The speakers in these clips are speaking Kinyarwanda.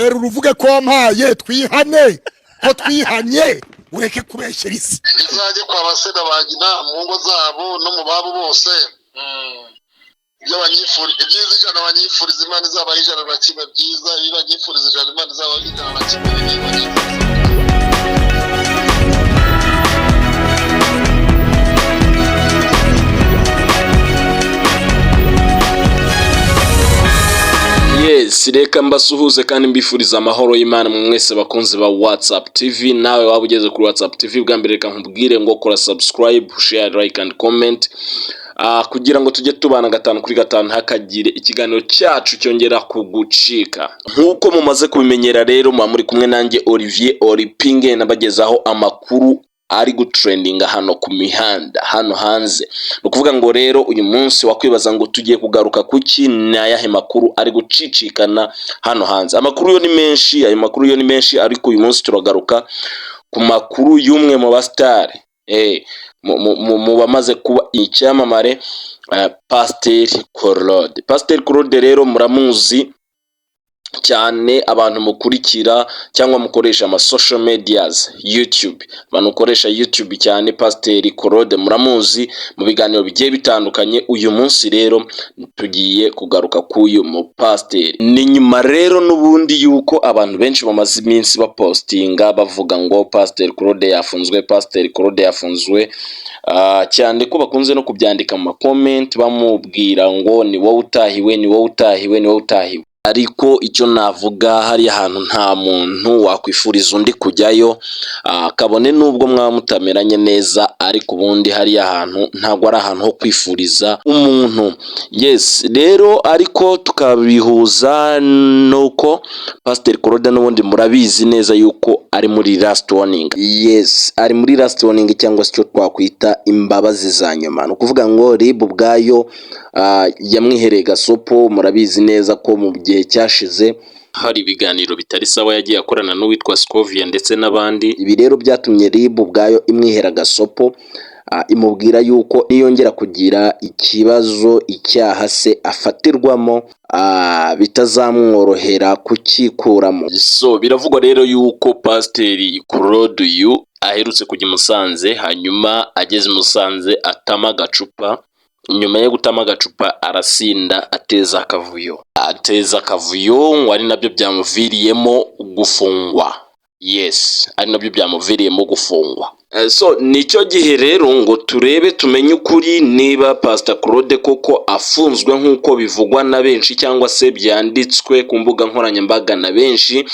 uruvuge ko mpaye twihane ko twihanye ureke kubeshyera isi bizajye kwa basena bagina mu ngo zabo no mu babo bose ibyo banyifuriza ibyiza ijana banyifuriza Imana izabaha ijana na kimwe byiza ibi banyifuriza ijana Imana izabaha ijana na kimwe bibi banyifuriza. Yes, reka mbasuhuze kandi mbifuriza amahoro y'Imana mwese bakunzi ba WhatsApp TV. Nawe waba ugeze kuri WhatsApp TV bwa mbere reka nkubwire ngo kora subscribe, share, like and comment kugira ngo tujye tubana gatanu kuri gatanu hakagire ikiganiro cyacu cyongera kugucika. Nkuko mumaze kubimenyera rero muri kumwe nanjye Olivier Olipinge nabagezaho amakuru ari gutrendinga hano ku mihanda hano hanze. Nukuvuga ngo rero uyu munsi wakwibaza ngo tugiye kugaruka kuki nayahe makuru ari gucicikana hano hanze. Amakuru yo ni menshi, ayo makuru yo ni menshi ariko uyu munsi turagaruka ku makuru y'umwe mu bastar mu bamaze kuba icyamamare, Pasteur Claude. Pasteur Claude rero muramuzi cyane abantu mukurikira cyangwa mukoresha ama social medias, YouTube. Abantu ukoresha YouTube cyane Pasteur Claude muramuzi mu biganiro bigiye bitandukanye. Uyu munsi rero tugiye kugaruka kuyu mu Pasteur. Ni nyuma rero nubundi yuko abantu benshi bamaze iminsi bapostinga bavuga ngo Pasteur Claude yafunzwe, Pasteur Claude yafunzwe. Cyane ko bakunze no kubyandika mu comment bamubwira ngo ni wowe utahiwe, ni wowe utahiwe, ni wowe utahiwe. Ariko icyo navuga hari ahantu nta muntu wakwifuriza undi kujyayo, kabone nubwo mwamutameranye neza, ariko ubundi hari ahantu ntago ari ahantu ho kwifuriza umuntu. Yes, rero ariko tukabihuza nuko Pasteur Claude n'ubundi murabizi neza yuko ari muri last warning. Yes, ari muri last warning cyangwa se cyo twakwita imbabazi za nyuma. No kuvuga ngo RIB ubwayo yamwihereye gasopo. Murabizi neza ko mu gihe cyashize hari ibiganiro bitari sawa yagiye akorana n'uwitwa Scovia ndetse n'abandi. Ibi rero byatumye RIB ubwayo imwihera gasopo, imubwira yuko niyongera kugira ikibazo icyaha se afatirwamo bitazamworohera kukikuramo. So biravugwa rero yuko Pasteur Claude uyu aherutse kujya Musanze, hanyuma ageze Musanze atama gacupa. Nyuma yo gutama agacupa arasinda ateza akavuyo ngo ari nabyo byamuviriyemo gufungwa. Yes, ari nabyo byamuviriyemo gufungwa. So nicyo gihe rero ngo turebe tumenye ukuri niba Pasteur Claude koko afunzwe nkuko bivugwa na benshi cyangwa se byanditswe ku mbuga nkoranyambaga na benshi,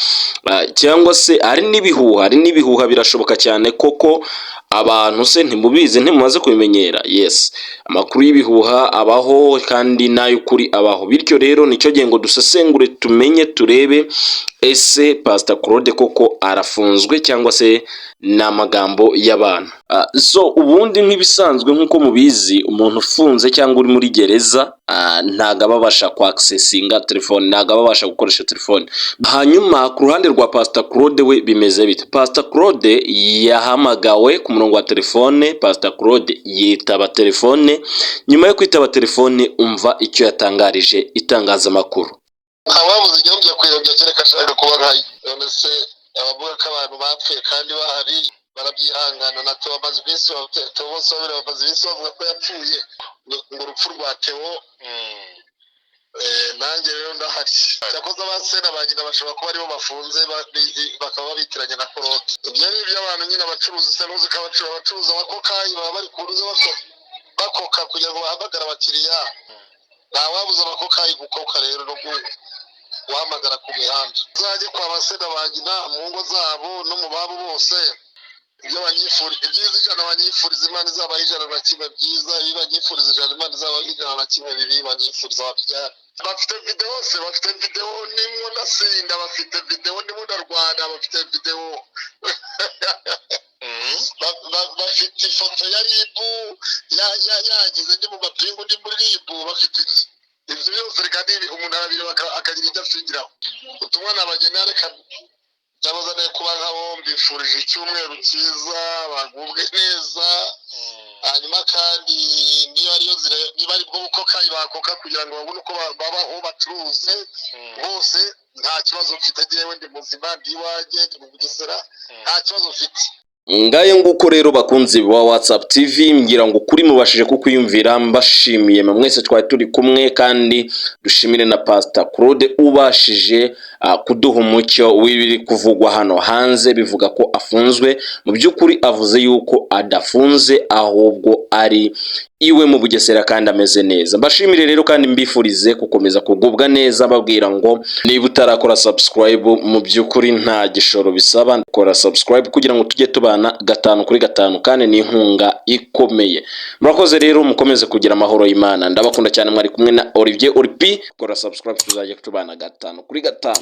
cyangwa se ari n'ibihuha birashoboka cyane koko. Abantu se ntimubizi, ntimumaze kubimenyera. Yes, amakuru y'ibihuha abaho kandi nayo kuri abaho. Bityo rero nicyo gihe ngo dusesengure tumenye turebe ese Pasteur Claude koko arafunzwe cyangwa se n'amagambo y'abantu. So ubundi nk'ibisanzwe nkuko mubizi, umuntu ufunze cyangwa uri muri gereza ntago abasha ku accessinga telefone, ntago abasha gukoresha telefone. Hanyuma ku ruhande rwa Pasteur Claude we bimeze bite? Pasteur Claude yahamagawe ku murongo wa telefone. Pasteur Claude yitaba telefone. Nyuma yo kwitaba telefone umva icyo yatangarije itangazamakuru. Ababuze igihugu cyo kwiyobya kereka ashaka kuba nkayo. None se abavuga ko abantu bapfuye kandi bahari barabyihangana na Theo bamaze iminsi bavuga ko yapfuye ngo urupfu rwa Theo. Nanjye rero ndahari. Cyakoze abasena bagina bashobora kuba aribo bafunze bakaba babitiranye na Claude. Ibyo ni iby'abantu nyine abacuruzi se nuzi ko abacuruza abakokayi baba bari kuruza bakoka kugira ngo bahamagara abakiriya. Ntawabuze abakokayi gukoka rero no guhamagara ku mihanda. Uzajye kwa basena bagina mu ngo zabo no mu babo bose ibyo banyifuriza ibyiza ijana banyifuriza Imana izabaha ijana na kimwe byiza ibi banyifuriza ijana Imana izabaha ijana na kimwe bibi banyifuriza babyara. Bafite video nimwo ndasinda, bafite video nimwo ndarwana, bafite video bafite ifoto ya RIB yagize ndi mu mapingu ndi muri RIB. Bafite ibyo byose reka umuntu arabira akagira icyo afingiraho. Ubutumwa nabagenera reka ndabazaniye kuba nk'abo mbifurije icyumweru cyiza, bagubwe neza. hanyuma kandi niba ari bwo bukoka bakoka kugira ngo babone uko babaho bacuruze bose nta kibazo mfite jewe ndi muzima ndi iwanjye ndi mu Bugesera nta kibazo mfite. Ngaye nguko rero bakunzi ba WhatsApp TV ngira ngo kuri mubashije kukwiyumvira mbashimiye mwese twari turi kumwe kandi dushimire na Pastor Claude ubashije kuduha umucyo w'ibiri kuvugwa hano hanze bivuga ko afunzwe mu by'ukuri avuze yuko adafunze ahubwo ari iwe mu Bugesera kandi ameze neza. Mbashimire rero kandi mbifurize gukomeza kugubwa neza babwira ngo niba utarakora subscribe mu by'ukuri nta gishoro bisaba kora subscribe kugira ngo tujye tubana 5 kuri 5 kandi ni inkunga ikomeye. Murakoze rero mukomeze kugira amahoro y'Imana. Ndabakunda cyane mwari kumwe na Olivier Orpi. Kora subscribe tuzajye tubana 5 kuri 5.